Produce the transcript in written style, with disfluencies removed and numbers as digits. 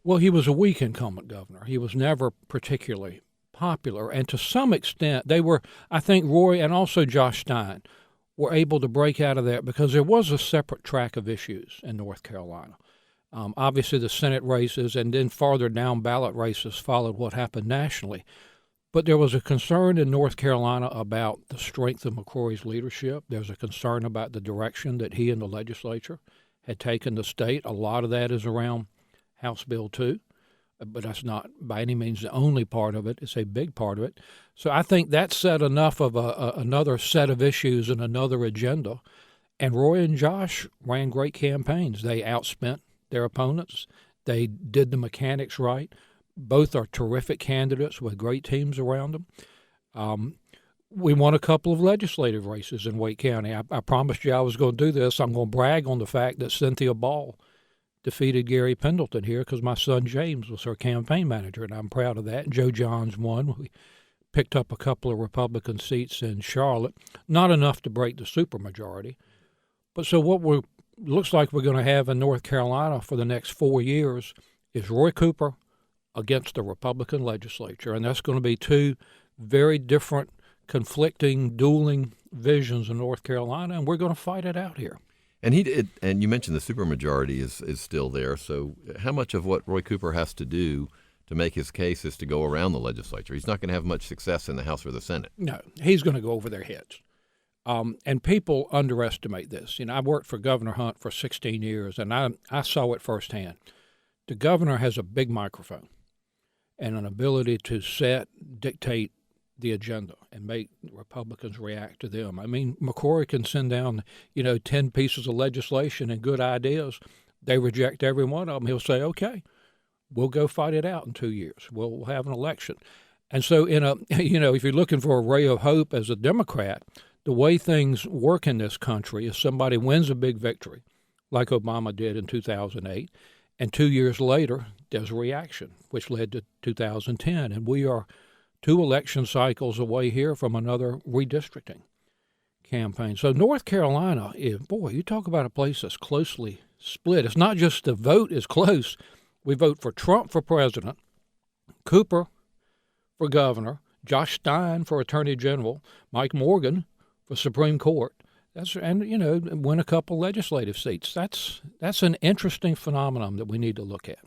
Well, he was a weak incumbent governor. He was never particularly popular. And to some extent, they were, I think Roy and also Josh Stein were able to break out of that because there was a separate track of issues in North Carolina. Obviously, the Senate races and then farther down ballot races followed what happened nationally. But there was a concern in North Carolina about the strength of McCrory's leadership. There's a concern about the direction that he and the legislature had taken the state. A lot of that is around House Bill 2, but that's not by any means the only part of it. It's a big part of it. So I think that set enough of another set of issues and another agenda. And Roy and Josh ran great campaigns. They outspent their opponents. They did the mechanics right. Both are terrific candidates with great teams around them. We won a couple of legislative races in Wake County. I promised you I was going to do this. I'm going to brag on the fact that Cynthia Ball defeated Gary Pendleton here because my son James was her campaign manager, and I'm proud of that. Joe Johns won. We picked up a couple of Republican seats in Charlotte, not enough to break the supermajority. But so what looks like we're going to have in North Carolina for the next 4 years is Roy Cooper against the Republican legislature, and that's going to be two very different, conflicting, dueling visions in North Carolina, and we're going to fight it out here. And and you mentioned the supermajority is still there. So how much of what Roy Cooper has to do to make his case is to go around the legislature? He's not going to have much success in the House or the Senate. No, he's going to go over their heads. And people underestimate this. I worked for Governor Hunt for 16 years, and I saw it firsthand. The governor has a big microphone and an ability to dictate the agenda and make Republicans react to them. I mean, McCrory can send down, 10 pieces of legislation and good ideas. They reject every one of them. He'll say, okay, we'll go fight it out in 2 years. We'll have an election. And so if you're looking for a ray of hope as a Democrat, the way things work in this country is somebody wins a big victory, like Obama did in 2008, and 2 years later, there's a reaction, which led to 2010. And we are 2 election cycles away here from another redistricting campaign. So North Carolina, you talk about a place that's closely split. It's not just the vote is close. We vote for Trump for president, Cooper for governor, Josh Stein for attorney general, Mike Morgan for Supreme Court. Win a couple legislative seats. That's an interesting phenomenon that we need to look at.